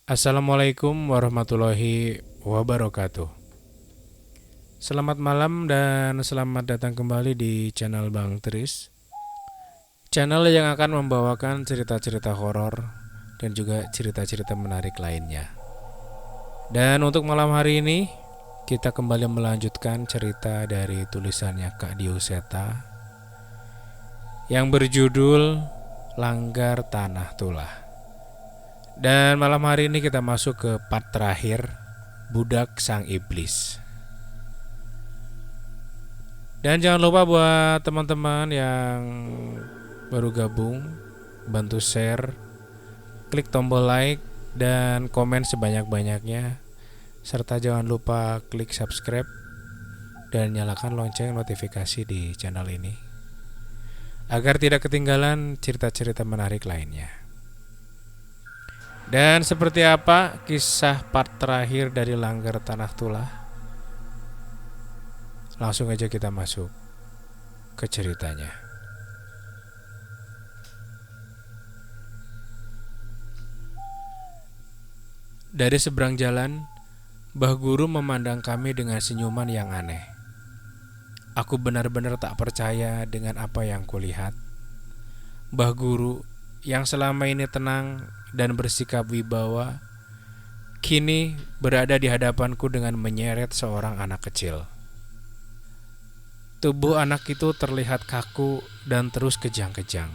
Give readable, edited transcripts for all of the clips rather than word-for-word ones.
Assalamualaikum warahmatullahi wabarakatuh. Selamat malam dan selamat datang kembali di channel Bang Tris. Channel yang akan membawakan cerita-cerita horor dan juga cerita-cerita menarik lainnya. Dan untuk malam hari ini kita kembali melanjutkan cerita dari tulisannya Kak Dioseta yang berjudul Langgar Tanah Tulah. Dan malam hari ini kita masuk ke part terakhir, Budak Sang Iblis. Dan jangan lupa buat teman-teman yang baru gabung, bantu share, klik tombol like dan komen sebanyak-banyaknya, serta jangan lupa klik subscribe dan nyalakan lonceng notifikasi di channel ini agar tidak ketinggalan cerita-cerita menarik lainnya. Dan seperti apa kisah part terakhir dari Langgar Tanah Tulah? Langsung aja kita masuk ke ceritanya. Dari seberang jalan, Mbah Guru memandang kami dengan senyuman yang aneh. Aku benar-benar tak percaya dengan apa yang kulihat. Mbah Guru yang selama ini tenang dan bersikap wibawa, kini berada di hadapanku dengan menyeret seorang anak kecil. Tubuh anak itu terlihat kaku dan terus kejang-kejang.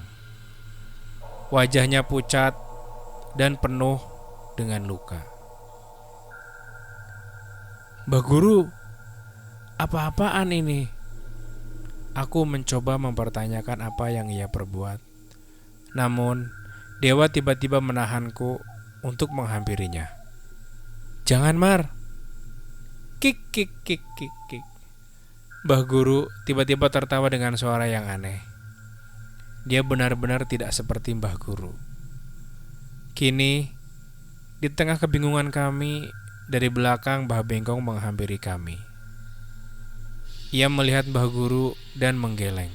Wajahnya pucat dan penuh dengan luka. Mbah Guru, apa-apaan ini? Aku mencoba mempertanyakan apa yang ia perbuat. Namun, Dewa tiba-tiba menahanku untuk menghampirinya. Jangan, Mar. Kik, kik, kik, kik, kik. Mbah Guru tiba-tiba tertawa dengan suara yang aneh. Dia benar-benar tidak seperti Mbah Guru. Kini, di tengah kebingungan kami, dari belakang Mbah Bengkong menghampiri kami. Ia melihat Mbah Guru dan menggeleng.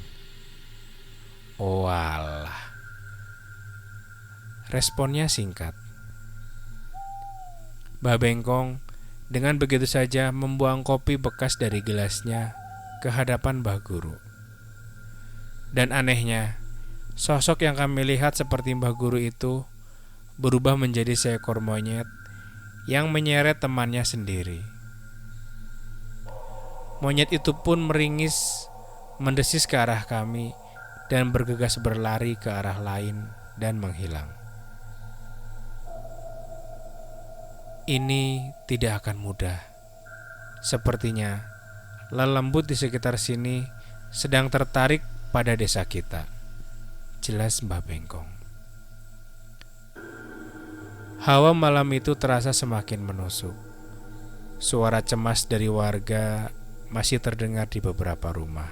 Oh alah. Responnya singkat. Mbah Bengkong dengan begitu saja membuang kopi bekas dari gelasnya ke hadapan Mbah Guru. Dan anehnya, sosok yang kami lihat seperti Mbah Guru itu berubah menjadi seekor monyet yang menyeret temannya sendiri. Monyet itu pun meringis, mendesis ke arah kami dan bergegas berlari ke arah lain dan menghilang. Ini tidak akan mudah. Sepertinya lelembut di sekitar sini sedang tertarik pada desa kita, jelas Mbah Bengkong. Hawa malam itu terasa semakin menusuk. Suara cemas dari warga masih terdengar di beberapa rumah.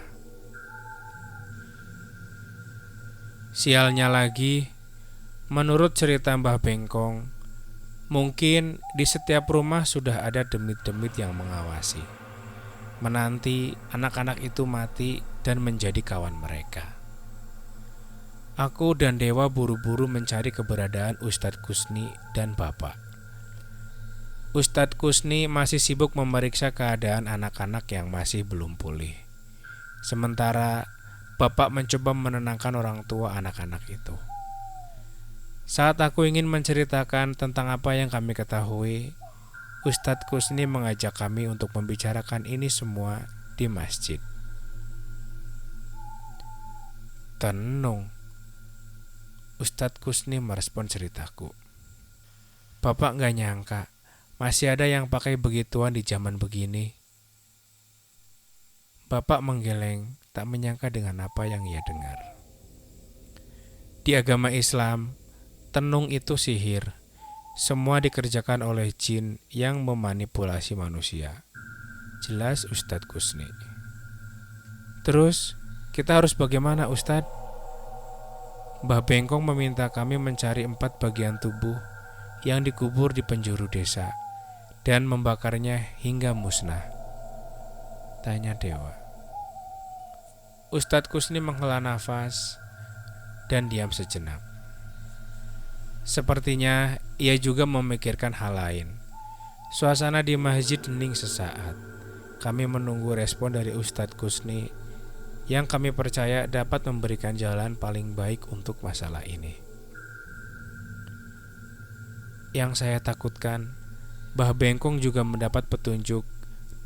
Sialnya lagi, menurut cerita Mbah Bengkong, mungkin di setiap rumah sudah ada demit-demit yang mengawasi, menanti anak-anak itu mati dan menjadi kawan mereka. Aku dan Dewa buru-buru mencari keberadaan Ustadz Kusni dan Bapak. Ustadz Kusni masih sibuk memeriksa keadaan anak-anak yang masih belum pulih. Sementara Bapak mencoba menenangkan orang tua anak-anak itu. Saat aku ingin menceritakan tentang apa yang kami ketahui, Ustadz Kusni mengajak kami untuk membicarakan ini semua di masjid. Tenung, Ustadz Kusni merespon ceritaku. Bapak gak nyangka masih ada yang pakai begituan di zaman begini. Bapak menggeleng, tak menyangka dengan apa yang ia dengar. Di agama Islam, tenung itu sihir. Semua dikerjakan oleh jin yang memanipulasi manusia, jelas Ustadz Kusni. Terus, kita harus bagaimana, Ustadz? Mbah Bengkong meminta kami mencari 4 bagian tubuh yang dikubur di penjuru desa dan membakarnya hingga musnah, tanya Dewa. Ustadz Kusni menghela nafas dan diam sejenak. Sepertinya ia juga memikirkan hal lain. Suasana di masjid hening sesaat. Kami menunggu respon dari Ustadz Kusni yang kami percaya dapat memberikan jalan paling baik untuk masalah ini. Yang saya takutkan, Mbah Bengkong juga mendapat petunjuk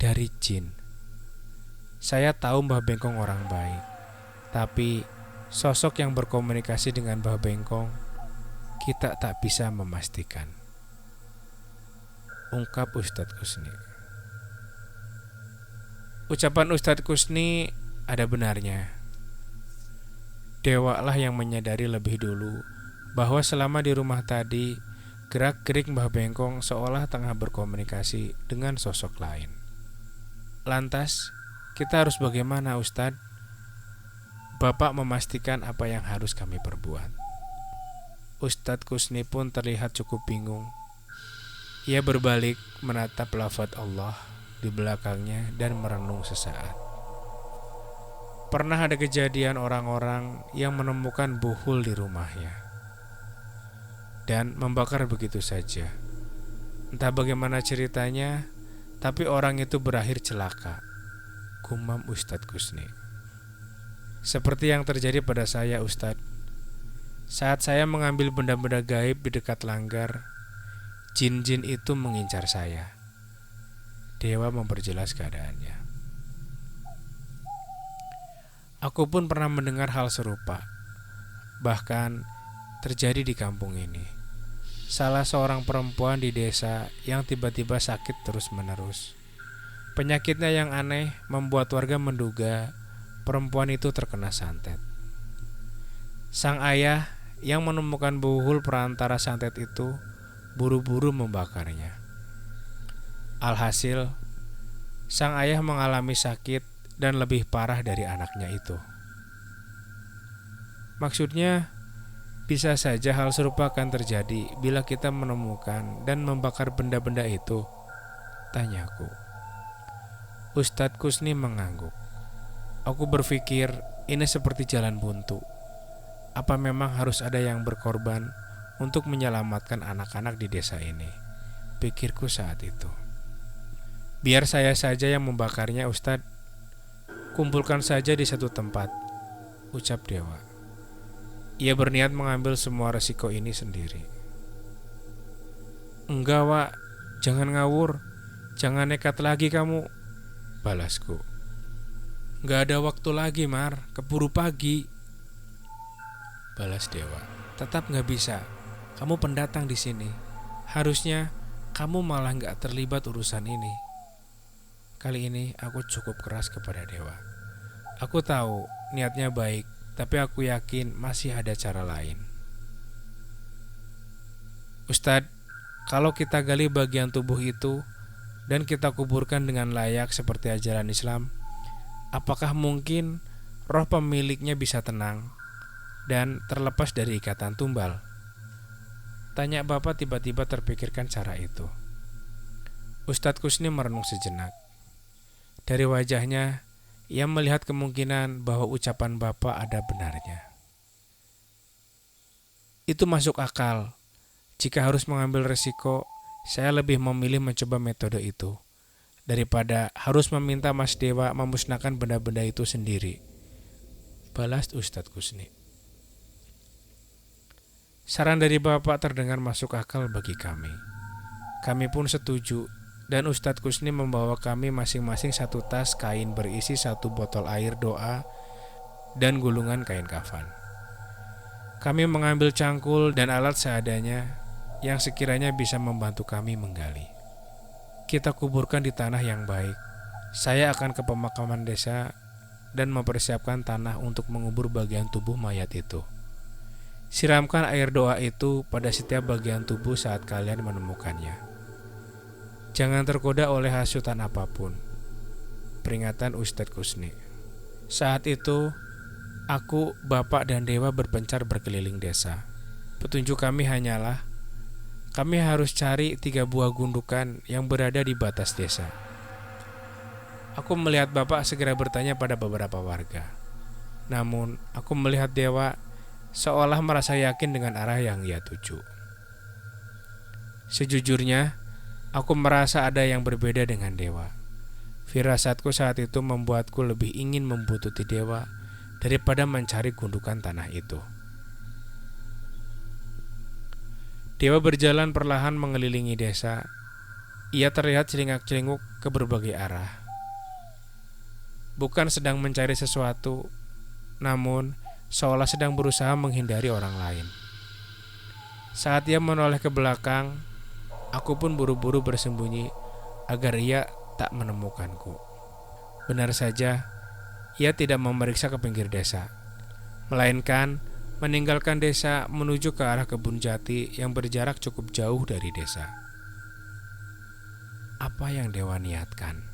dari jin. Saya tahu Mbah Bengkong orang baik, tapi sosok yang berkomunikasi dengan Mbah Bengkong kita tak bisa memastikan, ungkap Ustadz Kusni. Ucapan Ustadz Kusni ada benarnya. Dewa lah yang menyadari lebih dulu bahwa selama di rumah tadi, gerak-gerik Mbah Bengkong seolah tengah berkomunikasi dengan sosok lain. Lantas, kita harus bagaimana, Ustadz? Bapak memastikan apa yang harus kami perbuat. Ustadz Kusni pun terlihat cukup bingung. Ia berbalik menatap lafaz Allah di belakangnya dan merenung sesaat. Pernah ada kejadian orang-orang yang menemukan buhul di rumahnya dan membakar begitu saja. Entah bagaimana ceritanya, tapi orang itu berakhir celaka, gumam Ustadz Kusni. Seperti yang terjadi pada saya, Ustadz. Saat saya mengambil benda-benda gaib di dekat langgar, jin-jin itu mengincar saya. Dewa memperjelas keadaannya. Aku pun pernah mendengar hal serupa. Bahkan terjadi di kampung ini. Salah seorang perempuan di desa yang tiba-tiba sakit terus-menerus. Penyakitnya yang aneh membuat warga menduga perempuan itu terkena santet. Sang ayah yang menemukan buhul perantara santet itu buru-buru membakarnya. Alhasil, sang ayah mengalami sakit dan lebih parah dari anaknya itu. Maksudnya, bisa saja hal serupa akan terjadi bila kita menemukan dan membakar benda-benda itu, tanyaku. Ustadz Kusni mengangguk. Aku berpikir ini seperti jalan buntu. Apa memang harus ada yang berkorban untuk menyelamatkan anak-anak di desa ini? Pikirku saat itu. Biar saya saja yang membakarnya, Ustadz. Kumpulkan saja di satu tempat, ucap Dewa. Ia berniat mengambil semua resiko ini sendiri. Enggak, Wak. Jangan ngawur. Jangan nekat lagi kamu, balasku. Enggak ada waktu lagi, Mar. Keburu pagi, balas Dewa. Tetap gak bisa. Kamu pendatang di sini. Harusnya kamu malah gak terlibat urusan ini. Kali ini aku cukup keras kepada Dewa. Aku tahu niatnya baik, tapi aku yakin masih ada cara lain. Ustadz, kalau kita gali bagian tubuh itu dan kita kuburkan dengan layak seperti ajaran Islam, apakah mungkin roh pemiliknya bisa tenang dan terlepas dari ikatan tumbal? Tanya Bapak tiba-tiba terpikirkan cara itu. Ustadz Kusni merenung sejenak. Dari wajahnya, ia melihat kemungkinan bahwa ucapan Bapak ada benarnya. Itu masuk akal. Jika harus mengambil resiko, saya lebih memilih mencoba metode itu daripada harus meminta Mas Dewa memusnahkan benda-benda itu sendiri, balas Ustadz Kusni. Saran dari Bapak terdengar masuk akal bagi kami. Kami pun setuju, dan Ustadz Kusni membawa kami masing-masing satu tas kain berisi satu botol air doa dan gulungan kain kafan. Kami mengambil cangkul dan alat seadanya yang sekiranya bisa membantu kami menggali. Kita kuburkan di tanah yang baik. Saya akan ke pemakaman desa dan mempersiapkan tanah untuk mengubur bagian tubuh mayat itu. Siramkan air doa itu pada setiap bagian tubuh saat kalian menemukannya. Jangan tergoda oleh hasutan apapun. Peringatan Ustadz Kusni. Saat itu, aku, Bapak, dan Dewa berpencar berkeliling desa. Petunjuk kami hanyalah, kami harus cari 3 buah gundukan yang berada di batas desa. Aku melihat Bapak segera bertanya pada beberapa warga. Namun, aku melihat Dewa seolah merasa yakin dengan arah yang ia tuju. Sejujurnya, aku merasa ada yang berbeda dengan dewa. Firasatku saat itu membuatku lebih ingin membuntuti dewa daripada mencari gundukan tanah itu. Dewa berjalan perlahan mengelilingi desa. Ia terlihat celingak-celinguk ke berbagai arah. Bukan sedang mencari sesuatu, namun seolah sedang berusaha menghindari orang lain. Saat ia menoleh ke belakang, aku pun buru-buru bersembunyi agar ia tak menemukanku. Benar saja, ia tidak memeriksa ke pinggir desa, melainkan meninggalkan desa menuju ke arah kebun jati yang berjarak cukup jauh dari desa. Apa yang dewa niatkan?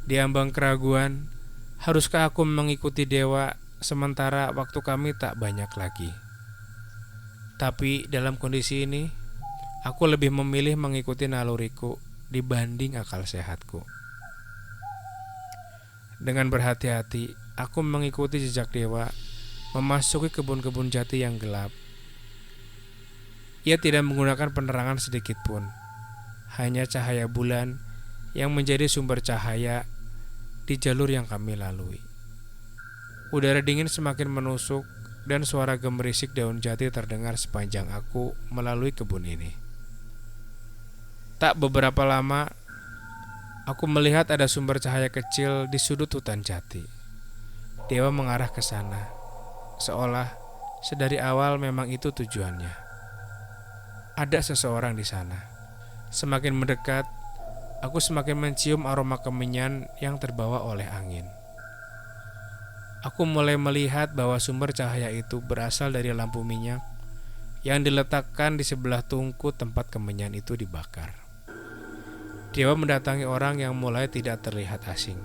Diambang keraguan, haruskah aku mengikuti dewa sementara waktu kami tak banyak lagi? Tapi dalam kondisi ini, aku lebih memilih mengikuti naluriku dibanding akal sehatku. Dengan berhati-hati, aku mengikuti jejak dewa, memasuki kebun-kebun jati yang gelap. Ia tidak menggunakan penerangan sedikit pun, hanya cahaya bulan yang menjadi sumber cahaya di jalur yang kami lalui. Udara dingin semakin menusuk dan suara gemerisik daun jati terdengar sepanjang aku melalui kebun ini. Tak beberapa lama, aku melihat ada sumber cahaya kecil di sudut hutan jati. Dewa mengarah ke sana, seolah sedari awal memang itu tujuannya. Ada seseorang di sana. Semakin mendekat, aku semakin mencium aroma kemenyan yang terbawa oleh angin. Aku mulai melihat bahwa sumber cahaya itu berasal dari lampu minyak yang diletakkan di sebelah tungku tempat kemenyan itu dibakar. Dewa mendatangi orang yang mulai tidak terlihat asing.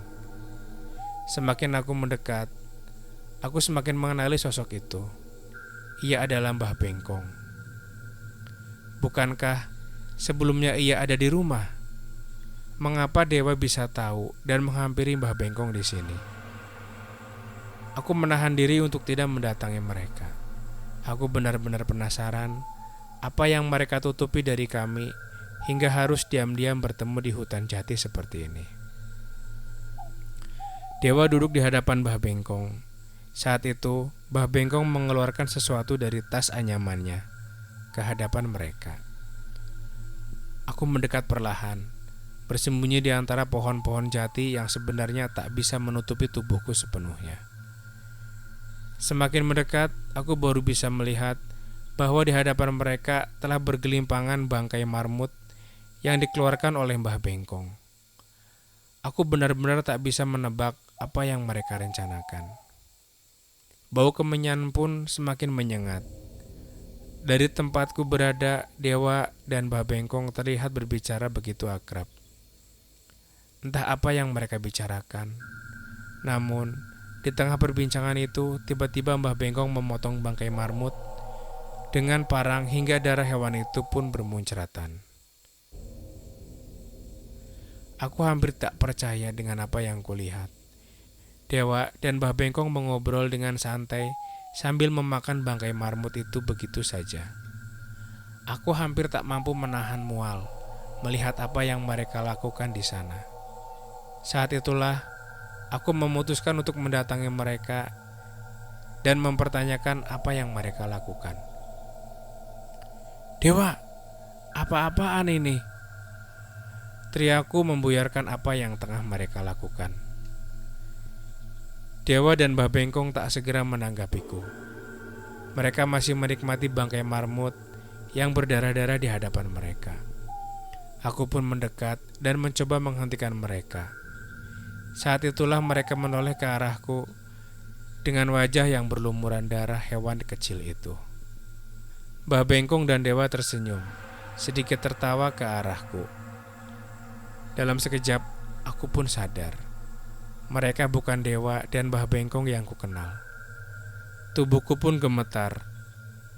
Semakin aku mendekat, aku semakin mengenali sosok itu. Ia adalah Mbah Bengkong. Bukankah sebelumnya ia ada di rumah? Mengapa dewa bisa tahu dan menghampiri Mbah Bengkong di sini? Aku menahan diri untuk tidak mendatangi mereka. Aku benar-benar penasaran apa yang mereka tutupi dari kami hingga harus diam-diam bertemu di hutan jati seperti ini. Dewa duduk di hadapan Mbah Bengkong. Saat itu, Mbah Bengkong mengeluarkan sesuatu dari tas anyamannya ke hadapan mereka. Aku mendekat perlahan, bersembunyi di antara pohon-pohon jati yang sebenarnya tak bisa menutupi tubuhku sepenuhnya. Semakin mendekat, aku baru bisa melihat bahwa di hadapan mereka telah bergelimpangan bangkai marmut yang dikeluarkan oleh Mbah Bengkong. Aku benar-benar tak bisa menebak apa yang mereka rencanakan. Bau kemenyan pun semakin menyengat. Dari tempatku berada, dewa dan Mbah Bengkong terlihat berbicara begitu akrab. Entah apa yang mereka bicarakan. Namun, di tengah perbincangan itu, tiba-tiba Mbah Bengkong memotong bangkai marmut dengan parang hingga darah hewan itu pun bermuncratan. Aku hampir tak percaya dengan apa yang kulihat. Dewa dan Mbah Bengkong mengobrol dengan santai sambil memakan bangkai marmut itu begitu saja. Aku hampir tak mampu menahan mual melihat apa yang mereka lakukan di sana. Saat itulah aku memutuskan untuk mendatangi mereka dan mempertanyakan apa yang mereka lakukan. "Dewa, apa-apaan ini?" teriakku membuyarkan apa yang tengah mereka lakukan. Dewa dan Mbah Bengkong tak segera menanggapiku. Mereka masih menikmati bangkai marmut yang berdarah-darah di hadapan mereka. Aku pun mendekat dan mencoba menghentikan mereka. Saat itulah mereka menoleh ke arahku dengan wajah yang berlumuran darah hewan kecil itu. Mbah Bengkong dan Dewa tersenyum, sedikit tertawa ke arahku. Dalam sekejap, aku pun sadar. Mereka bukan Dewa dan Mbah Bengkong yang kukenal. Tubuhku pun gemetar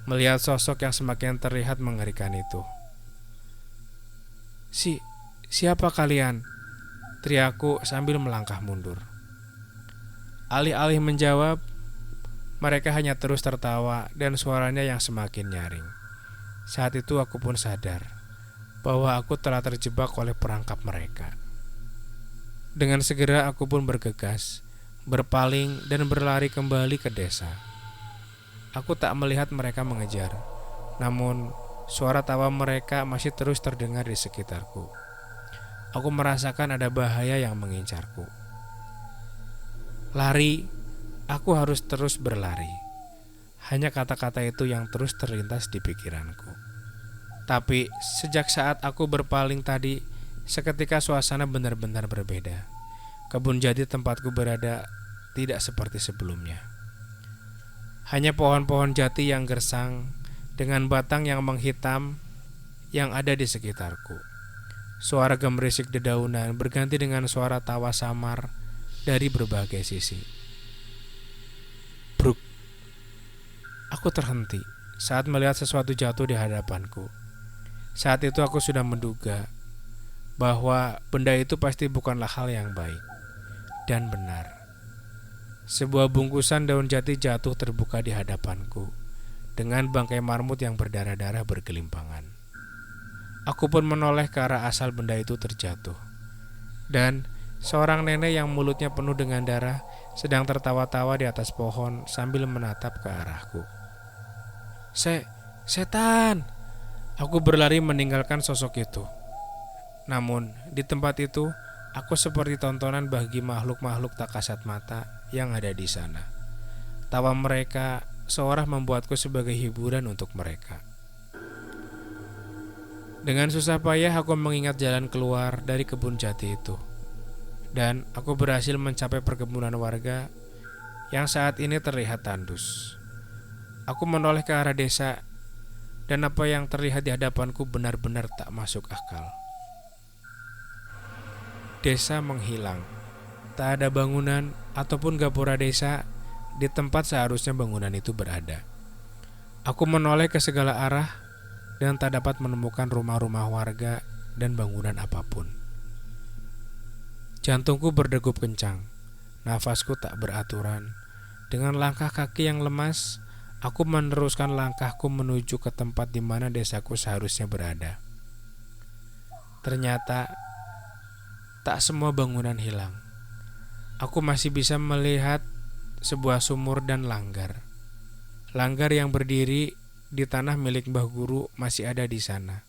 melihat sosok yang semakin terlihat mengerikan itu. Siapa kalian?" teriakku sambil melangkah mundur. Alih-alih menjawab, mereka hanya terus tertawa dan suaranya yang semakin nyaring. Saat itu aku pun sadar bahwa aku telah terjebak oleh perangkap mereka. Dengan segera aku pun bergegas, berpaling dan berlari kembali ke desa. Aku tak melihat mereka mengejar, namun suara tawa mereka masih terus terdengar di sekitarku. Aku merasakan ada bahaya yang mengincarku. Lari, aku harus terus berlari. Hanya kata-kata itu yang terus terlintas di pikiranku. Tapi sejak saat aku berpaling tadi, seketika suasana benar-benar berbeda. Kebun jati tempatku berada tidak seperti sebelumnya. Hanya pohon-pohon jati yang gersang dengan batang yang menghitam yang ada di sekitarku. Suara gemerisik dedaunan berganti dengan suara tawa samar dari berbagai sisi. Bruk. Aku terhenti saat melihat sesuatu jatuh di hadapanku. Saat itu aku sudah menduga bahwa benda itu pasti bukanlah hal yang baik. Dan benar. Sebuah bungkusan daun jati jatuh terbuka di hadapanku dengan bangkai marmut yang berdarah-darah bergelimpangan. Aku pun menoleh ke arah asal benda itu terjatuh. Dan seorang nenek yang mulutnya penuh dengan darah sedang tertawa-tawa di atas pohon sambil menatap ke arahku. Setan! Aku berlari meninggalkan sosok itu. Namun, di tempat itu, aku seperti tontonan bagi makhluk-makhluk tak kasat mata yang ada di sana. Tawa mereka seolah membuatku sebagai hiburan untuk mereka. Dengan susah payah aku mengingat jalan keluar dari kebun jati itu. Dan aku berhasil mencapai perkebunan warga yang saat ini terlihat tandus. Aku menoleh ke arah desa, dan apa yang terlihat di hadapanku benar-benar tak masuk akal. Desa menghilang. Tak ada bangunan ataupun gapura desa di tempat seharusnya bangunan itu berada. Aku menoleh ke segala arah dan tak dapat menemukan rumah-rumah warga dan bangunan apapun. Jantungku berdegup kencang, nafasku tak beraturan. Dengan langkah kaki yang lemas, aku meneruskan langkahku menuju ke tempat di mana desaku seharusnya berada. Ternyata tak semua bangunan hilang. Aku masih bisa melihat sebuah sumur dan langgar. Langgar yang berdiri di tanah milik Mbah Guru masih ada di sana.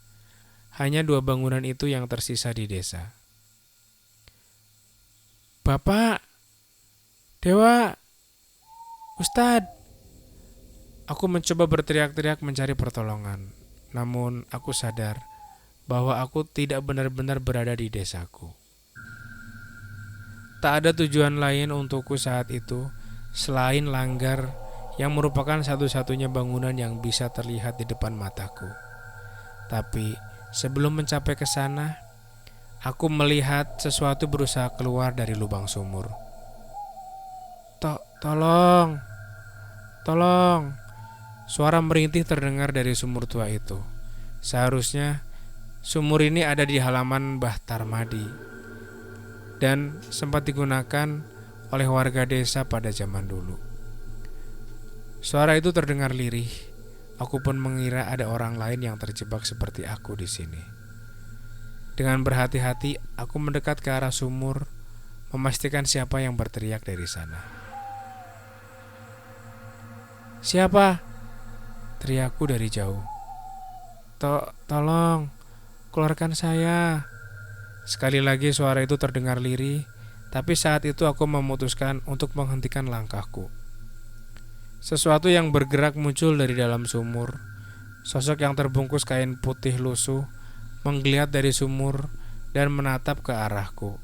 Hanya 2 bangunan itu yang tersisa di desa. Bapak, Dewa, Ustadz. Aku mencoba berteriak-teriak mencari pertolongan. Namun aku sadar bahwa aku tidak benar-benar berada di desaku. Tak ada tujuan lain untukku saat itu selain langgar yang merupakan satu-satunya bangunan yang bisa terlihat di depan mataku. Tapi sebelum mencapai ke sana, aku melihat sesuatu berusaha keluar dari lubang sumur. Tolong! Tolong! Suara merintih terdengar dari sumur tua itu. Seharusnya sumur ini ada di halaman Mbah Tarmadi dan sempat digunakan oleh warga desa pada zaman dulu. Suara itu terdengar lirih. Aku pun mengira ada orang lain yang terjebak seperti aku di sini. Dengan berhati-hati, aku mendekat ke arah sumur, memastikan siapa yang berteriak dari sana. Siapa? Teriakku dari jauh. Tolong, keluarkan saya. Sekali lagi suara itu terdengar lirih, tapi saat itu aku memutuskan untuk menghentikan langkahku. Sesuatu yang bergerak muncul dari dalam sumur. Sosok yang terbungkus kain putih lusuh menggeliat dari sumur dan menatap ke arahku.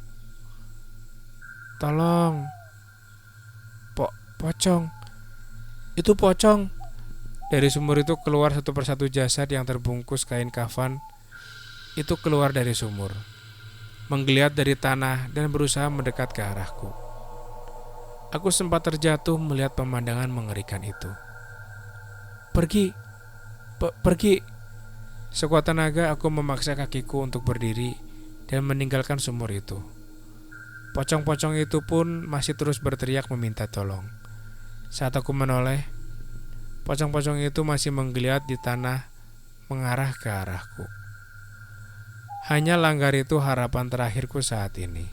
Tolong. Pocong. Itu pocong. Dari sumur itu keluar satu persatu jasad yang terbungkus kain kafan. Itu keluar dari sumur, menggeliat dari tanah dan berusaha mendekat ke arahku. Aku sempat terjatuh melihat pemandangan mengerikan itu. Pergi. Sekuat tenaga aku memaksa kakiku untuk berdiri dan meninggalkan sumur itu. Pocong-pocong itu pun masih terus berteriak meminta tolong. Saat aku menoleh, pocong-pocong itu masih menggeliat di tanah, mengarah ke arahku. Hanya langgar itu harapan terakhirku saat ini.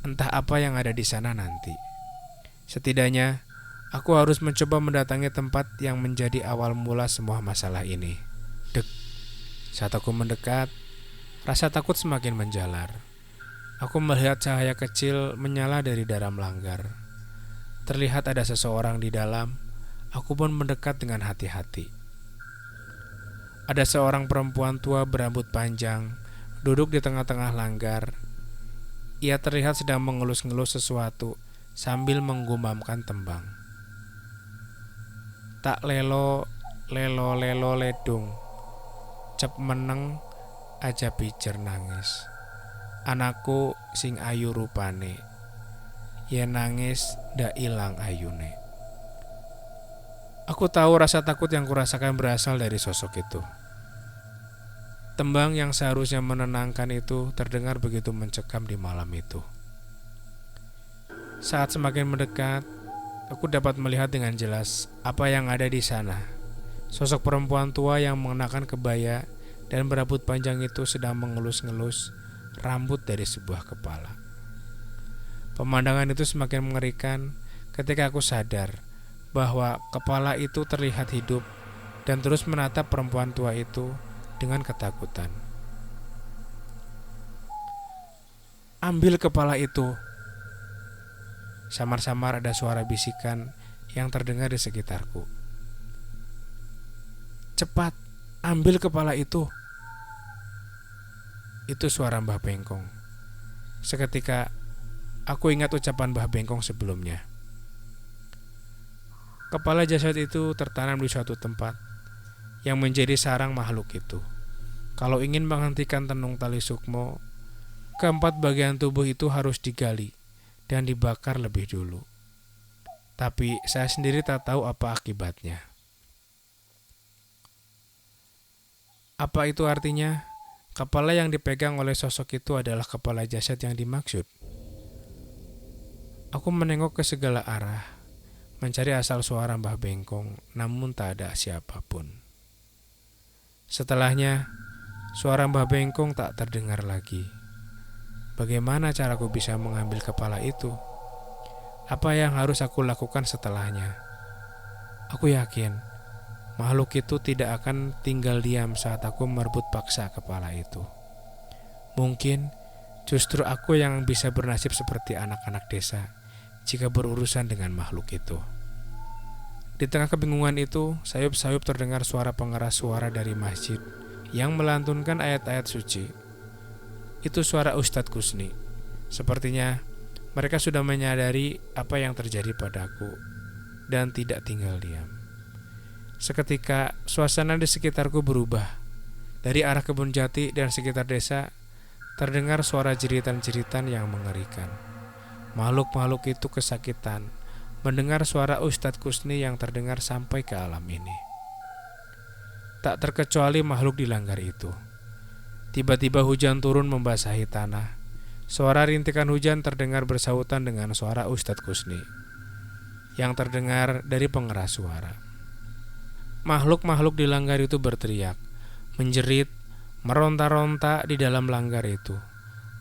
Entah apa yang ada di sana nanti. Setidaknya, aku harus mencoba mendatangi tempat yang menjadi awal mula semua masalah ini. Dek, saat aku mendekat, rasa takut semakin menjalar. Aku melihat cahaya kecil menyala dari dalam langgar. Terlihat ada seseorang di dalam. Aku pun mendekat dengan hati-hati. Ada seorang perempuan tua berambut panjang, duduk di tengah-tengah langgar. Ia terlihat sedang mengelus-ngelus sesuatu sambil menggumamkan tembang. Tak lelo, lelo lelo ledung, cep meneng aja pijer nangis. Anakku sing ayu rupane, yen nangis ndak ilang ayune. Aku tahu rasa takut yang kurasakan berasal dari sosok itu. Tembang yang seharusnya menenangkan itu terdengar begitu mencekam di malam itu. Saat semakin mendekat, aku dapat melihat dengan jelas apa yang ada di sana. Sosok perempuan tua yang mengenakan kebaya dan berambut panjang itu sedang mengelus-ngelus rambut dari sebuah kepala. Pemandangan itu semakin mengerikan ketika aku sadar bahwa kepala itu terlihat hidup dan terus menatap perempuan tua itu dengan ketakutan. "Ambil kepala itu!" Samar-samar ada suara bisikan yang terdengar di sekitarku. "Cepat, ambil kepala itu!" Itu suara Mbah Bengkong. Seketika aku ingat ucapan Mbah Bengkong sebelumnya. Kepala jasad itu tertanam di suatu tempat yang menjadi sarang makhluk itu. Kalau ingin menghentikan tenung tali sukmo, keempat bagian tubuh itu harus digali dan dibakar lebih dulu. Tapi saya sendiri tak tahu apa akibatnya. Apa itu artinya? Kepala yang dipegang oleh sosok itu adalah kepala jasad yang dimaksud. Aku menengok ke segala arah, mencari asal suara Mbah Bengkong, namun tak ada siapapun. Setelahnya, suara Mbah Bengkong tak terdengar lagi. Bagaimana caraku bisa mengambil kepala itu? Apa yang harus aku lakukan setelahnya? Aku yakin makhluk itu tidak akan tinggal diam saat aku merebut paksa kepala itu. Mungkin justru aku yang bisa bernasib seperti anak-anak desa jika berurusan dengan makhluk itu. Di tengah kebingungan itu, sayup-sayup terdengar suara pengeras suara dari masjid yang melantunkan ayat-ayat suci. Itu suara Ustadz Kusni. Sepertinya mereka sudah menyadari apa yang terjadi padaku dan tidak tinggal diam. Seketika suasana di sekitarku berubah. Dari arah kebun jati dan sekitar desa terdengar suara jeritan-jeritan yang mengerikan. Makhluk-makhluk itu kesakitan mendengar suara Ustadz Kusni yang terdengar sampai ke alam ini. Tak terkecuali makhluk di langgar itu. Tiba-tiba hujan turun membasahi tanah. Suara rintikan hujan terdengar bersautan dengan suara Ustadz Kusni yang terdengar dari pengeras suara. Makhluk-makhluk di langgar itu berteriak, menjerit, meronta-ronta di dalam langgar itu.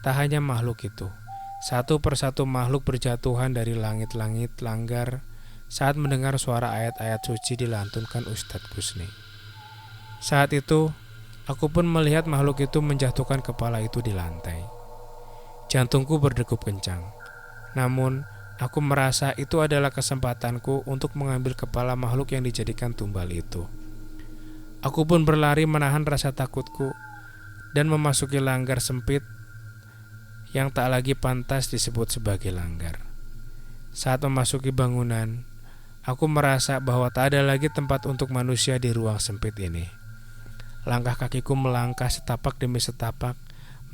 Tak hanya makhluk itu, satu persatu makhluk berjatuhan dari langit-langit langgar saat mendengar suara ayat-ayat suci dilantunkan Ustadz Kusni. Saat itu, aku pun melihat makhluk itu menjatuhkan kepala itu di lantai. Jantungku berdegup kencang. Namun, aku merasa itu adalah kesempatanku untuk mengambil kepala makhluk yang dijadikan tumbal itu. Aku pun berlari menahan rasa takutku dan memasuki langgar sempit yang tak lagi pantas disebut sebagai langgar. Saat memasuki bangunan, aku merasa bahwa tak ada lagi tempat untuk manusia di ruang sempit ini. Langkah kakiku melangkah setapak demi setapak,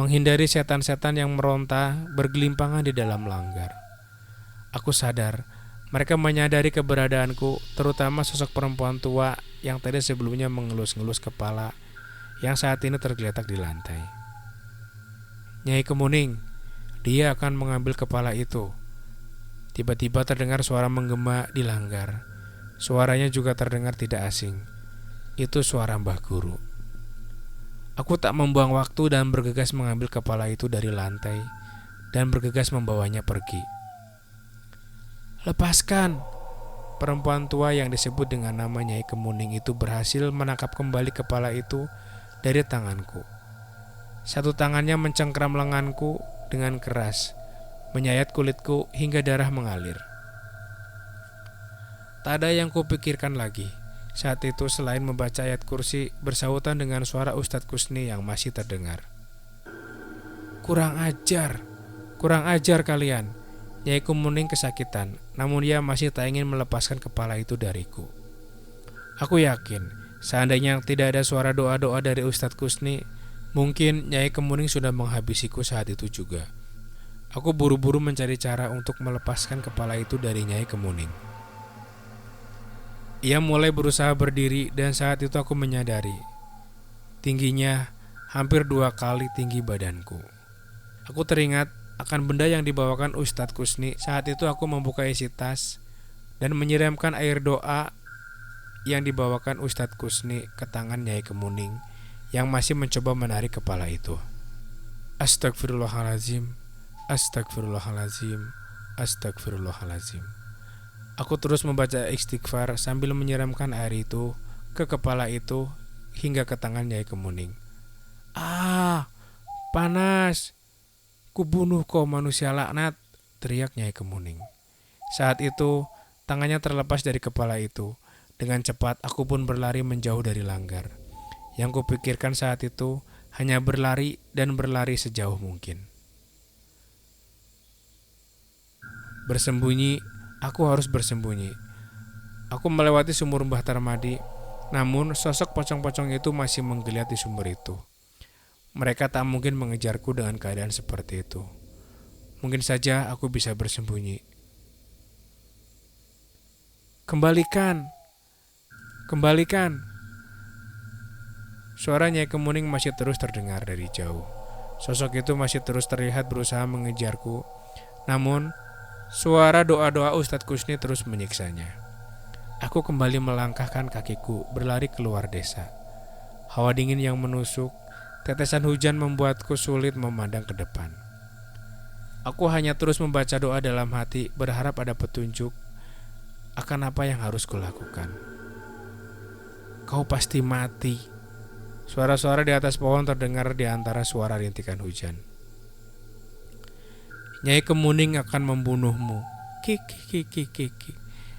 menghindari setan-setan yang meronta bergelimpangan di dalam langgar. Aku sadar, mereka menyadari keberadaanku, terutama sosok perempuan tua yang tadi sebelumnya mengelus-ngelus kepala yang saat ini tergeletak di lantai. "Nyai Kemuning, dia akan mengambil kepala itu." Tiba-tiba terdengar suara menggema di langgar. Suaranya juga terdengar tidak asing. Itu suara Mbah Guru. Aku tak membuang waktu dan bergegas mengambil kepala itu dari lantai dan bergegas membawanya pergi. Lepaskan! Perempuan tua yang disebut dengan nama Nyai Kemuning itu berhasil menangkap kembali kepala itu dari tanganku. Satu tangannya mencengkram lenganku dengan keras, menyayat kulitku hingga darah mengalir. Tak ada yang kupikirkan lagi saat itu selain membaca ayat kursi bersautan dengan suara Ustadz Kusni yang masih terdengar. Kurang ajar kalian. Nyai Kemuning kesakitan, namun ia masih tak ingin melepaskan kepala itu dariku. Aku yakin, seandainya tidak ada suara doa-doa dari Ustadz Kusni, mungkin Nyai Kemuning sudah menghabisiku saat itu juga. Aku buru-buru mencari cara untuk melepaskan kepala itu dari Nyai Kemuning. Ia mulai berusaha berdiri dan saat itu aku menyadari tingginya hampir 2 kali tinggi badanku. Aku teringat akan benda yang dibawakan Ustadz Kusni. Saat itu aku membuka isi tas dan menyiramkan air doa yang dibawakan Ustadz Kusni ke tangan Nyai Kemuning yang masih mencoba menarik kepala itu. Astagfirullahalazim, astagfirullahalazim, astagfirullahalazim. Aku terus membaca istighfar sambil menyiramkan air itu ke kepala itu hingga ke tangan Nyai Kemuning. Panas! Kubunuh kau manusia laknat, teriak Nyai Kemuning. Saat itu, tangannya terlepas dari kepala itu. Dengan cepat, aku pun berlari menjauh dari langgar. Yang kupikirkan saat itu hanya berlari dan berlari sejauh mungkin. Bersembunyi, aku harus bersembunyi. Aku melewati sumur Mbah Tarmadi, namun sosok pocong-pocong itu masih menggeliat di sumur itu. Mereka tak mungkin mengejarku dengan keadaan seperti itu. Mungkin saja aku bisa bersembunyi. Kembalikan! Suara Nyai Kemuning masih terus terdengar dari jauh. Sosok itu masih terus terlihat berusaha mengejarku. Namun, suara doa-doa Ustadz Kusni terus menyiksanya. Aku kembali melangkahkan kakiku berlari keluar desa. Hawa dingin yang menusuk, tetesan hujan membuatku sulit memandang ke depan. Aku hanya terus membaca doa dalam hati, berharap ada petunjuk akan apa yang harus kulakukan. Kau pasti mati. Suara-suara di atas pohon terdengar di antara suara rintikan hujan. Nyai Kemuning akan membunuhmu. Kiki.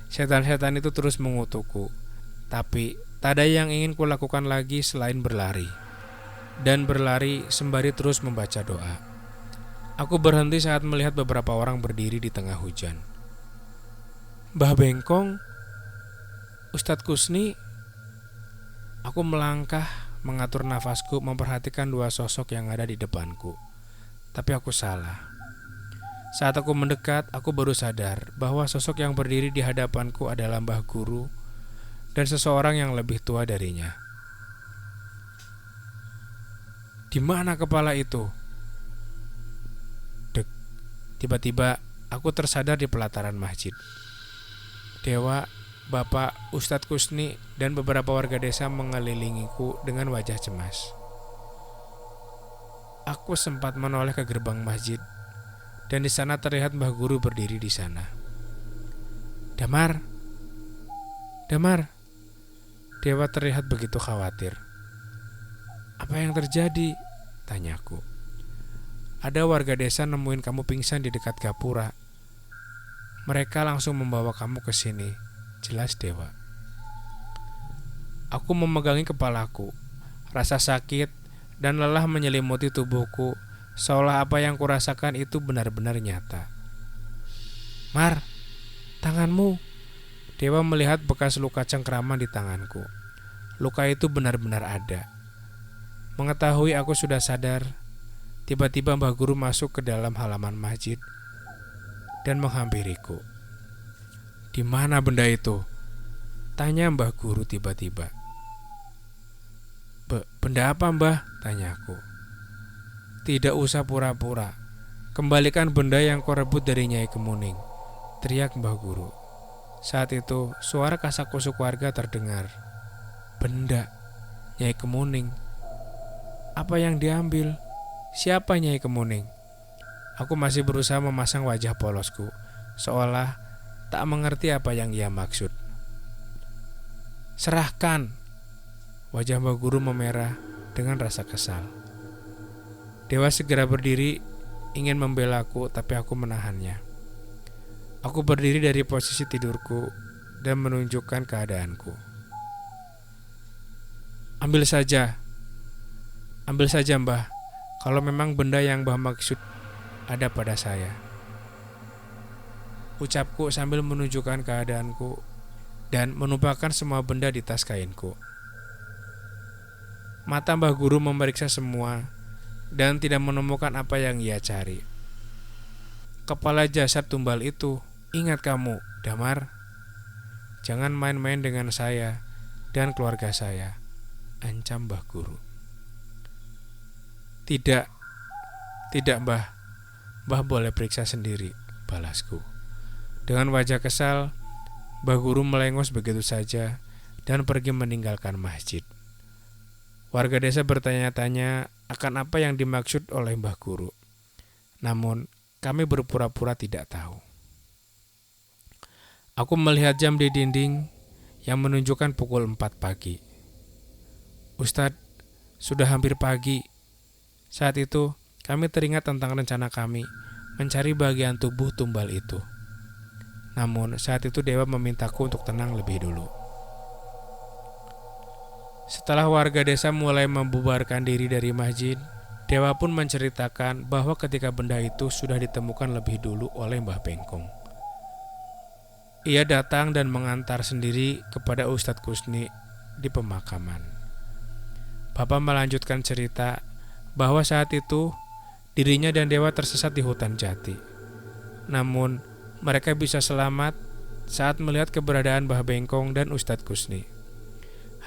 Setan-setan itu terus mengutukku. Tapi tak ada yang ingin kulakukan lagi selain berlari. Dan berlari sembari terus membaca doa. Aku berhenti saat melihat beberapa orang berdiri di tengah hujan. Mbah Bengkong, Ustadz Kusni. Aku melangkah, mengatur nafasku, memperhatikan 2 sosok yang ada di depanku. Tapi aku salah. Saat aku mendekat, aku baru sadar bahwa sosok yang berdiri di hadapanku adalah Mbah Guru dan seseorang yang lebih tua darinya. Di mana kepala itu? Dek. Tiba-tiba aku tersadar di pelataran masjid. Dewa, Bapak, Ustadz Kusni, dan beberapa warga desa mengelilingiku dengan wajah cemas. Aku sempat menoleh ke gerbang masjid, dan di sana terlihat Mbah Guru berdiri di sana. Damar. Dewa terlihat begitu khawatir. Apa yang terjadi? Tanyaku. Ada warga desa nemuin kamu pingsan di dekat gapura. Mereka langsung membawa kamu ke sini, jelas Dewa. Aku memegangi kepalaku. Rasa sakit dan lelah menyelimuti tubuhku, seolah apa yang kurasakan itu benar-benar nyata. Mar, tanganmu. Dewa melihat bekas luka cengkraman di tanganku. Luka itu benar-benar ada. Mengetahui aku sudah sadar, tiba-tiba Mbah Guru masuk ke dalam halaman masjid dan menghampiriku. Di mana benda itu? Tanya Mbah Guru tiba-tiba. Benda apa, Mbah? Tanyaku. Tidak usah pura-pura. Kembalikan benda yang kau rebut dari Nyai Kemuning, teriak Mbah Guru. Saat itu, suara kasak-kusuk warga terdengar. Benda, Nyai Kemuning. Apa yang diambil? Siapa Nyai Kemuning? Aku masih berusaha memasang wajah polosku, seolah tak mengerti apa yang ia maksud. Serahkan! Wajah Mbah Guru memerah dengan rasa kesal. Dewa segera berdiri ingin membelaku, tapi aku menahannya. Aku berdiri dari posisi tidurku dan menunjukkan keadaanku. Ambil saja Mbah, kalau memang benda yang Mbah maksud ada pada saya. Ucapku sambil menunjukkan keadaanku dan menumpahkan semua benda di tas kainku. Mata Mbah Guru memeriksa semua dan tidak menemukan apa yang ia cari. Kepala jasad tumbal itu, ingat kamu, Damar. Jangan main-main dengan saya dan keluarga saya, ancam Mbah Guru. Tidak Mbah. Mbah boleh periksa sendiri, balasku. Dengan wajah kesal, Mbah Guru melengos begitu saja dan pergi meninggalkan masjid. Warga desa bertanya-tanya akan apa yang dimaksud oleh Mbah Guru. Namun, kami berpura-pura tidak tahu. Aku melihat jam di dinding yang menunjukkan pukul 4 pagi. Ustadz, sudah hampir pagi. Saat itu, kami teringat tentang rencana kami mencari bagian tubuh tumbal itu. Namun, saat itu Dewa memintaku untuk tenang lebih dulu. Setelah warga desa mulai membubarkan diri dari masjid, Dewa pun menceritakan bahwa ketika benda itu sudah ditemukan lebih dulu oleh Mbah Bengkong. Ia datang dan mengantar sendiri kepada Ustadz Kusni di pemakaman. Bapak melanjutkan cerita bahwa saat itu dirinya dan Dewa tersesat di hutan jati. Namun, mereka bisa selamat saat melihat keberadaan Mbah Bengkong dan Ustadz Kusni.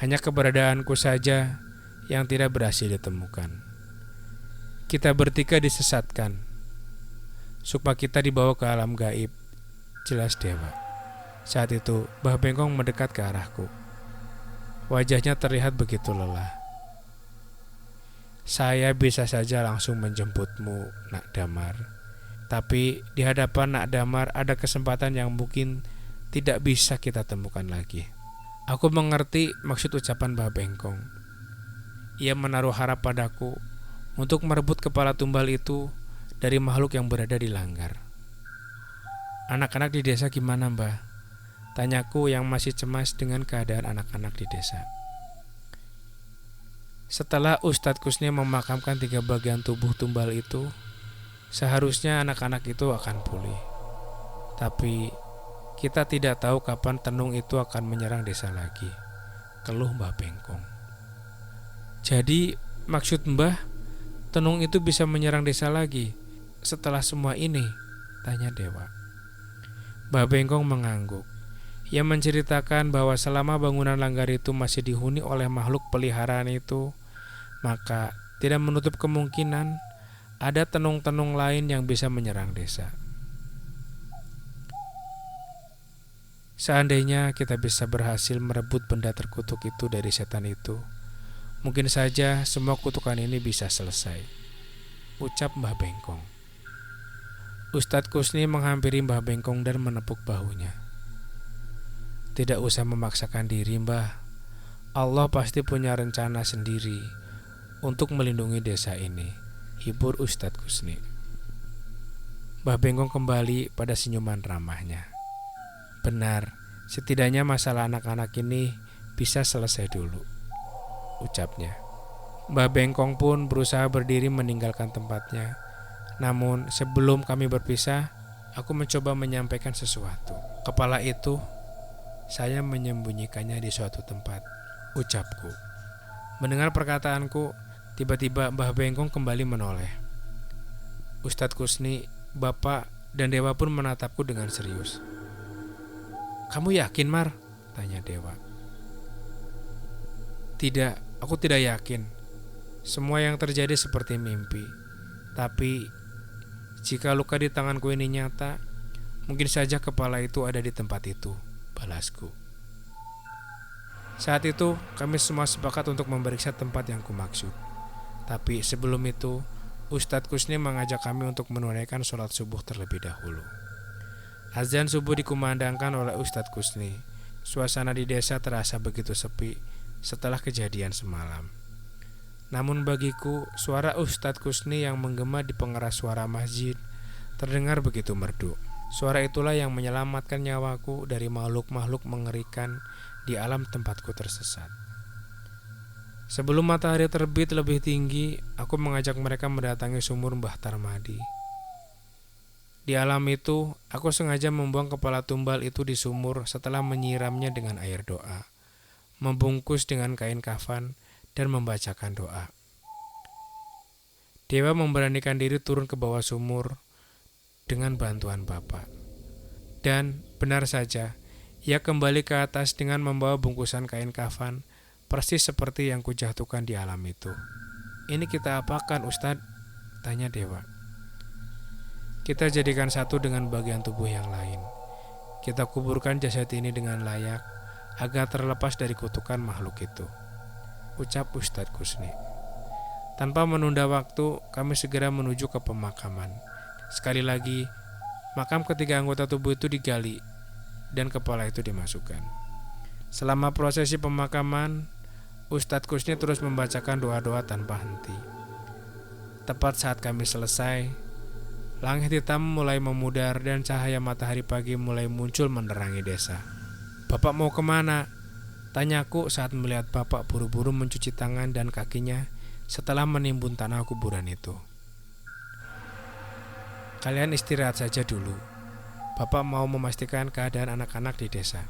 Hanya keberadaanku saja yang tidak berhasil ditemukan. Kita bertiga disesatkan. Supaya kita dibawa ke alam gaib, jelas Dewa. Saat itu, Mbah Bengkong mendekat ke arahku. Wajahnya terlihat begitu lelah. Saya bisa saja langsung menjemputmu, Nak Damar. Tapi di hadapan Nak Damar ada kesempatan yang mungkin tidak bisa kita temukan lagi. Aku mengerti maksud ucapan Mbah Bengkong. Ia menaruh harap padaku untuk merebut kepala tumbal itu dari makhluk yang berada di langgar. Anak-anak di desa gimana, Mbah? Tanyaku yang masih cemas dengan keadaan anak-anak di desa. Setelah Ustadz Kusni memakamkan 3 bagian tubuh tumbal itu, seharusnya anak-anak itu akan pulih. Tapi kita tidak tahu kapan tenung itu akan menyerang desa lagi, keluh Mbah Bengkong. Jadi maksud Mbah, tenung itu bisa menyerang desa lagi setelah semua ini? Tanya Dewa. Mbah Bengkong mengangguk. Ia menceritakan bahwa selama bangunan langgar itu masih dihuni oleh makhluk peliharaan itu, maka tidak menutup kemungkinan ada tenung-tenung lain yang bisa menyerang desa. Seandainya kita bisa berhasil merebut benda terkutuk itu dari setan itu, mungkin saja semua kutukan ini bisa selesai, ucap Mbah Bengkong. Ustadz Kusni menghampiri Mbah Bengkong dan menepuk bahunya. Tidak usah memaksakan diri, Mbah. Allah pasti punya rencana sendiri untuk melindungi desa ini, hibur Ustadz Kusni. Mbah Bengkong kembali pada senyuman ramahnya. Benar, setidaknya masalah anak-anak ini bisa selesai dulu, ucapnya. Mbah Bengkong pun berusaha berdiri meninggalkan tempatnya. Namun sebelum kami berpisah, aku mencoba menyampaikan sesuatu. Kepala itu saya menyembunyikannya di suatu tempat, ucapku. Mendengar perkataanku, tiba-tiba Mbah Bengkong kembali menoleh. Ustadz Kusni, Bapak, dan Dewa pun menatapku dengan serius. Kamu yakin, Mar? Tanya Dewa. Tidak, aku tidak yakin. Semua yang terjadi seperti mimpi. Tapi jika luka di tanganku ini nyata, mungkin saja kepala itu ada di tempat itu, balasku. Saat itu kami semua sepakat untuk memeriksa tempat yang kumaksud. Tapi sebelum itu, Ustadz Kusni mengajak kami untuk menunaikan sholat subuh terlebih dahulu. Azan subuh dikumandangkan oleh Ustadz Kusni. Suasana di desa terasa begitu sepi setelah kejadian semalam. Namun bagiku, suara Ustadz Kusni yang menggema di pengeras suara masjid terdengar begitu merdu. Suara itulah yang menyelamatkan nyawaku dari makhluk-makhluk mengerikan di alam tempatku tersesat. Sebelum matahari terbit lebih tinggi, aku mengajak mereka mendatangi sumur Mbah Tarmadi. Di alam itu, aku sengaja membuang kepala tumbal itu di sumur setelah menyiramnya dengan air doa, membungkus dengan kain kafan, dan membacakan doa. Dewa memberanikan diri turun ke bawah sumur dengan bantuan Bapak. Dan benar saja, ia kembali ke atas dengan membawa bungkusan kain kafan, persis seperti yang kujatuhkan di alam itu. "Ini kita apakan, Ustadz?" tanya Dewa. "Kita jadikan satu dengan bagian tubuh yang lain. Kita kuburkan jasad ini dengan layak, agar terlepas dari kutukan makhluk itu," ucap Ustadz Kusni. Tanpa menunda waktu, kami segera menuju ke pemakaman. Sekali lagi, makam ketiga anggota tubuh itu digali dan kepala itu dimasukkan. Selama prosesi pemakaman, Ustadz Kusni terus membacakan doa-doa tanpa henti. Tepat saat kami selesai, langit hitam mulai memudar dan cahaya matahari pagi mulai muncul menerangi desa. "Bapak mau kemana?" tanyaku saat melihat Bapak buru-buru mencuci tangan dan kakinya setelah menimbun tanah kuburan itu. "Kalian istirahat saja dulu. Bapak mau memastikan keadaan anak-anak di desa."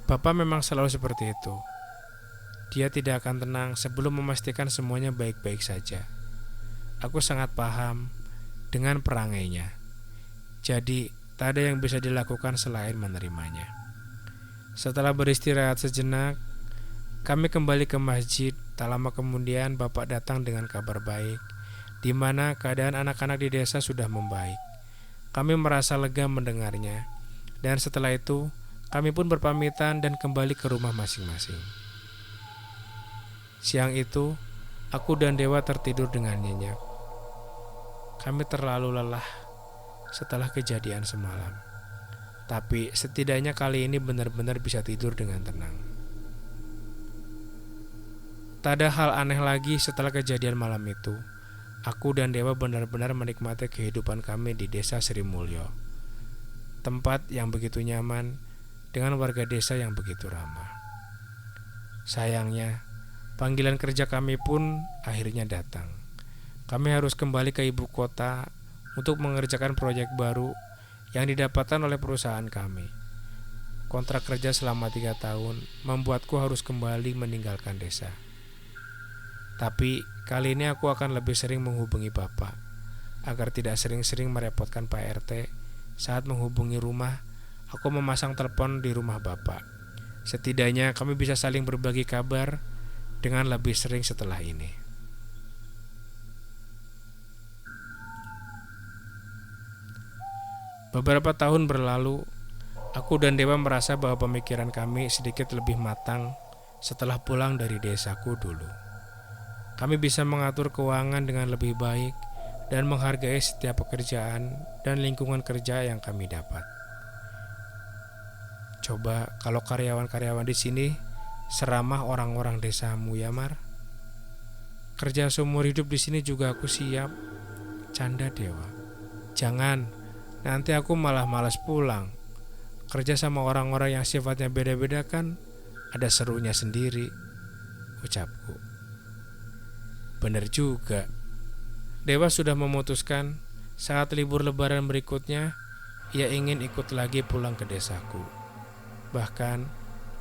Bapak memang selalu seperti itu. Dia tidak akan tenang sebelum memastikan semuanya baik-baik saja. Aku sangat paham dengan perangainya. Jadi, tak ada yang bisa dilakukan selain menerimanya. Setelah beristirahat sejenak, kami kembali ke masjid. Tak lama kemudian Bapak datang dengan kabar baik, di mana keadaan anak-anak di desa sudah membaik. Kami merasa lega mendengarnya, dan setelah itu kami pun berpamitan dan kembali ke rumah masing-masing. Siang itu, aku dan Dewa tertidur dengan nyenyak. Kami terlalu lelah setelah kejadian semalam, tapi setidaknya kali ini benar-benar bisa tidur dengan tenang. Tak ada hal aneh lagi setelah kejadian malam itu. Aku dan Dewa benar-benar menikmati kehidupan kami di desa Sri Mulyo, tempat yang begitu nyaman dengan warga desa yang begitu ramah. Sayangnya, panggilan kerja kami pun akhirnya datang. Kami harus kembali ke ibu kota untuk mengerjakan proyek baru yang didapatkan oleh perusahaan kami. Kontrak kerja selama 3 tahun membuatku harus kembali meninggalkan desa. Tapi kali ini aku akan lebih sering menghubungi Bapak, agar tidak sering-sering merepotkan Pak RT. Saat menghubungi rumah, aku memasang telepon di rumah Bapak. Setidaknya kami bisa saling berbagi kabar dengan lebih sering setelah ini. Beberapa tahun berlalu, aku dan Dewa merasa bahwa pemikiran kami sedikit lebih matang setelah pulang dari desaku dulu. Kami bisa mengatur keuangan dengan lebih baik dan menghargai setiap pekerjaan dan lingkungan kerja yang kami dapat. Coba kalau karyawan-karyawan di sini seramah orang-orang desamu ya, Mar. Kerja seumur hidup di sini juga aku siap, canda Dewa. "Jangan, nanti aku malah malas pulang. Kerja sama orang-orang yang sifatnya beda-beda kan ada serunya sendiri," ucapku. Bener juga. Dewa sudah memutuskan saat libur lebaran berikutnya ia ingin ikut lagi pulang ke desaku. Bahkan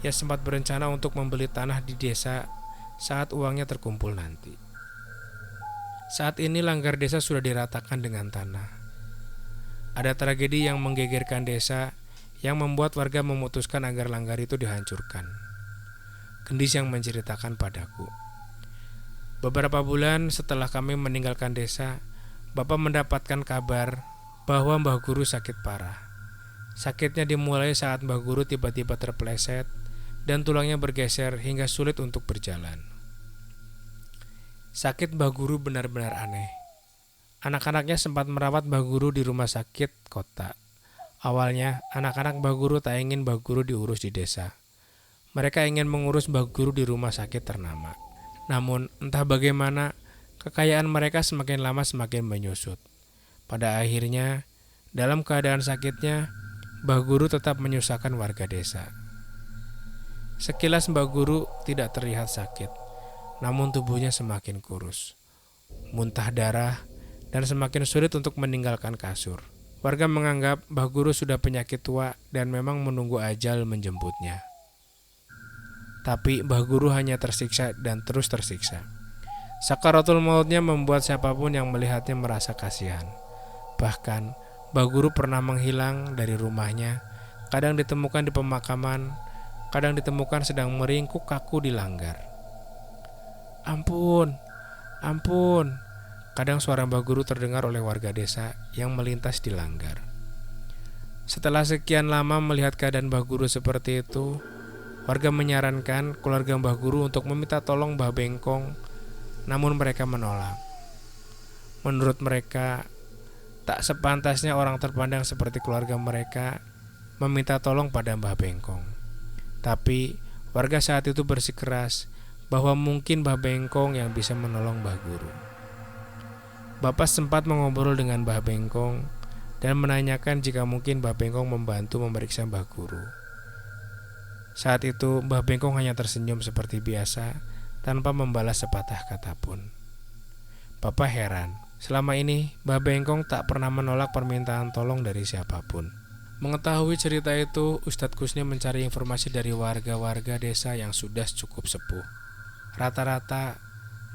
ia sempat berencana untuk membeli tanah di desa saat uangnya terkumpul nanti. Saat ini langgar desa sudah diratakan dengan tanah. Ada tragedi yang menggegerkan desa yang membuat warga memutuskan agar langgar itu dihancurkan. Gendis yang menceritakan padaku. Beberapa bulan setelah kami meninggalkan desa, Bapak mendapatkan kabar bahwa Mbah Guru sakit parah. Sakitnya dimulai saat Mbah Guru tiba-tiba terpeleset dan tulangnya bergeser hingga sulit untuk berjalan. Sakit Mbah Guru benar-benar aneh. Anak-anaknya sempat merawat Mbah Guru di rumah sakit kota. Awalnya, anak-anak Mbah Guru tak ingin Mbah Guru diurus di desa. Mereka ingin mengurus Mbah Guru di rumah sakit ternama. Namun, entah bagaimana, kekayaan mereka semakin lama semakin menyusut. Pada akhirnya, dalam keadaan sakitnya, Mbah Guru tetap menyusahkan warga desa. Sekilas Mbah Guru tidak terlihat sakit, namun tubuhnya semakin kurus, muntah darah, dan semakin sulit untuk meninggalkan kasur. Warga menganggap Mbah Guru sudah penyakit tua dan memang menunggu ajal menjemputnya. Tapi Mbah Guru hanya tersiksa dan terus tersiksa. Sakaratul mautnya membuat siapapun yang melihatnya merasa kasihan. Bahkan, Mbah Guru pernah menghilang dari rumahnya, kadang ditemukan di pemakaman, kadang ditemukan sedang meringkuk kaku di langgar. Ampun, ampun. Kadang suara Mbah Guru terdengar oleh warga desa yang melintas di langgar. Setelah sekian lama melihat keadaan Mbah Guru seperti itu, warga menyarankan keluarga Mbah Guru untuk meminta tolong Mbah Bengkong, namun mereka menolak. Menurut mereka, tak sepantasnya orang terpandang seperti keluarga mereka meminta tolong pada Mbah Bengkong. Tapi warga saat itu bersikeras bahwa mungkin Mbah Bengkong yang bisa menolong Mbah Guru. Bapak sempat mengobrol dengan Mbah Bengkong dan menanyakan jika mungkin Mbah Bengkong membantu memeriksa Mbah Guru. Saat itu Mbah Bengkong hanya tersenyum seperti biasa tanpa membalas sepatah kata pun. Bapak heran, selama ini Mbah Bengkong tak pernah menolak permintaan tolong dari siapapun. Mengetahui cerita itu, Ustadz Kusni mencari informasi dari warga-warga desa yang sudah cukup sepuh. Rata-rata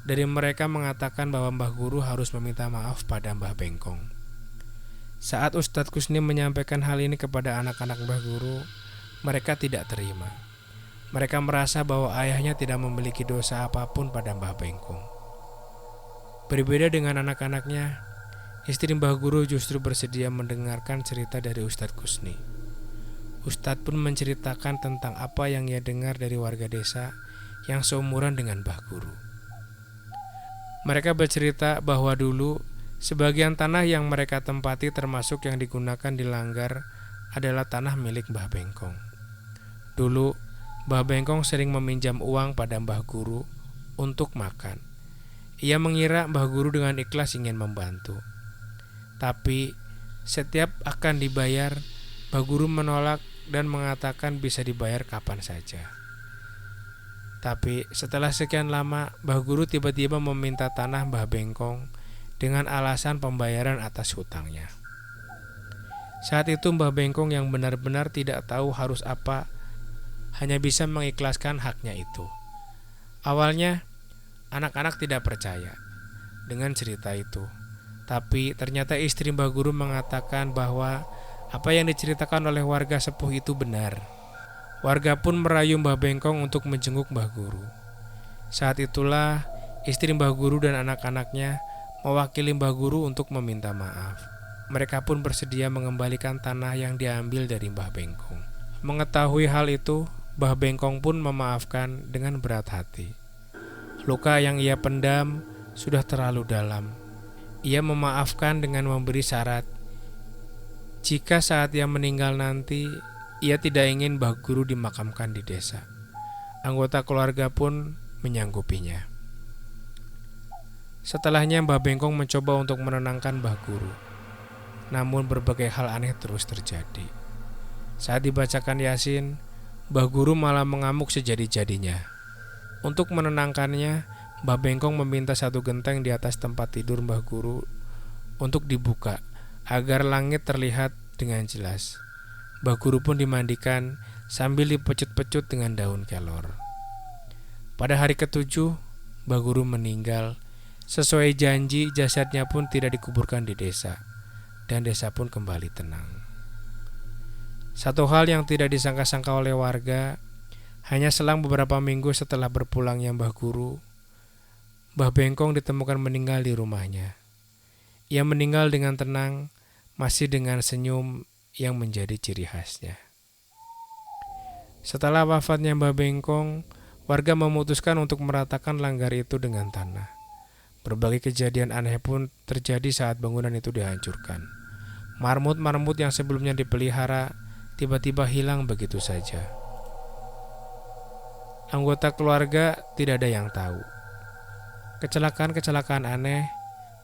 dari mereka mengatakan bahwa Mbah Guru harus meminta maaf pada Mbah Bengkong. Saat Ustadz Kusni menyampaikan hal ini kepada anak-anak Mbah Guru, mereka tidak terima. Mereka merasa bahwa ayahnya tidak memiliki dosa apapun pada Mbah Bengkong. Berbeda dengan anak-anaknya, istri Mbah Guru justru bersedia mendengarkan cerita dari Ustadz Kusni. Ustadz pun menceritakan tentang apa yang ia dengar dari warga desa yang seumuran dengan Mbah Guru. Mereka bercerita bahwa dulu sebagian tanah yang mereka tempati termasuk yang digunakan di langgar adalah tanah milik Mbah Bengkong. Dulu Mbah Bengkong sering meminjam uang pada Mbah Guru untuk makan. Ia mengira Mbah Guru dengan ikhlas ingin membantu. Tapi setiap akan dibayar, Mbah Guru menolak dan mengatakan bisa dibayar kapan saja. Tapi setelah sekian lama, Mbah Guru tiba-tiba meminta tanah Mbah Bengkong dengan alasan pembayaran atas hutangnya. Saat itu Mbah Bengkong yang benar-benar tidak tahu harus apa, hanya bisa mengikhlaskan haknya itu. Awalnya, anak-anak tidak percaya dengan cerita itu. Tapi ternyata istri Mbah Guru mengatakan bahwa apa yang diceritakan oleh warga sepuh itu benar. Warga pun merayu Mbah Bengkong untuk menjenguk Mbah Guru. Saat itulah istri Mbah Guru dan anak-anaknya mewakili Mbah Guru untuk meminta maaf. Mereka pun bersedia mengembalikan tanah yang diambil dari Mbah Bengkong. Mengetahui hal itu, Mbah Bengkong pun memaafkan dengan berat hati. Luka yang ia pendam sudah terlalu dalam. Ia memaafkan dengan memberi syarat, jika saat ia meninggal nanti, ia tidak ingin Mbah Guru dimakamkan di desa. Anggota keluarga pun menyanggupinya. Setelahnya Mbah Bengkong mencoba untuk menenangkan Mbah Guru. Namun berbagai hal aneh terus terjadi. Saat dibacakan Yasin, Mbah Guru malah mengamuk sejadi-jadinya. Untuk menenangkannya, Mbah Bengkong meminta satu genteng di atas tempat tidur Mbah Guru untuk dibuka agar langit terlihat dengan jelas. Mbah Guru pun dimandikan sambil dipecut-pecut dengan daun kelor. Pada hari ketujuh, Mbah Guru meninggal. Sesuai janji, jasadnya pun tidak dikuburkan di desa, dan desa pun kembali tenang. Satu hal yang tidak disangka-sangka oleh warga, hanya selang beberapa minggu setelah berpulangnya Mbah Guru, Mbah Bengkong ditemukan meninggal di rumahnya. Ia meninggal dengan tenang, masih dengan senyum yang menjadi ciri khasnya. Setelah wafatnya Mbah Bengkong, warga memutuskan untuk meratakan langgar itu dengan tanah. Berbagai kejadian aneh pun terjadi saat bangunan itu dihancurkan. Marmut-marmut yang sebelumnya dipelihara tiba-tiba hilang begitu saja. Anggota keluarga tidak ada yang tahu. Kecelakaan-kecelakaan aneh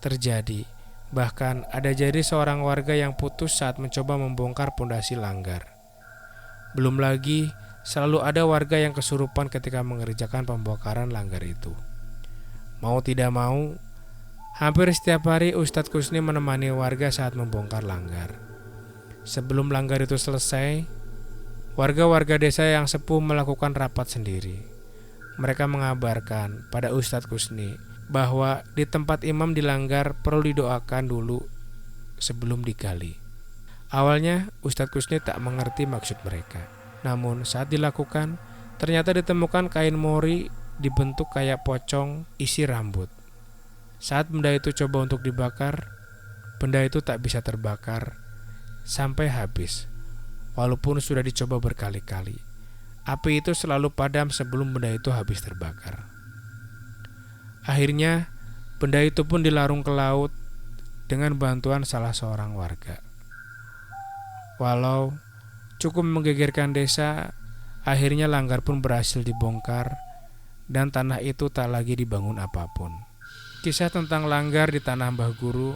terjadi. Bahkan ada jadi seorang warga yang putus saat mencoba membongkar pondasi langgar. Belum lagi selalu ada warga yang kesurupan ketika mengerjakan pembongkaran langgar itu. Mau tidak mau, hampir setiap hari Ustadz Kusni menemani warga saat membongkar langgar. Sebelum langgar itu selesai, warga-warga desa yang sepuh melakukan rapat sendiri. Mereka mengabarkan pada Ustadz Kusni bahwa di tempat imam dilanggar perlu didoakan dulu sebelum digali. Awalnya Ustadz Kusni tak mengerti maksud mereka. Namun saat dilakukan, ternyata ditemukan kain mori dibentuk kayak pocong isi rambut. Saat benda itu coba untuk dibakar, benda itu tak bisa terbakar sampai habis. Walaupun sudah dicoba berkali-kali, api itu selalu padam sebelum benda itu habis terbakar. Akhirnya, benda itu pun dilarung ke laut dengan bantuan salah seorang warga. Walau cukup menggegerkan desa, akhirnya langgar pun berhasil dibongkar dan tanah itu tak lagi dibangun apapun. Kisah tentang langgar di tanah Mbah Guru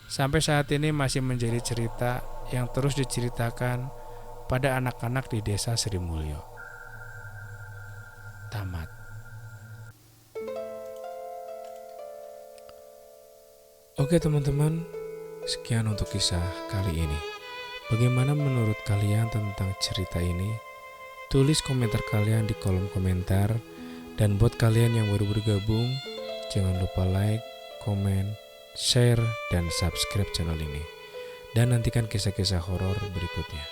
sampai saat ini masih menjadi cerita yang terus diceritakan pada anak-anak di desa Sri Mulyo. Tamat. Oke teman-teman, sekian untuk kisah kali ini. Bagaimana menurut kalian tentang cerita ini? Tulis komentar kalian di kolom komentar. Dan buat kalian yang baru bergabung, jangan lupa like, komen, share, dan subscribe channel ini. Dan nantikan kisah-kisah horor berikutnya.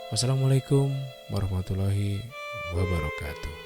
Wassalamualaikum warahmatullahi wabarakatuh.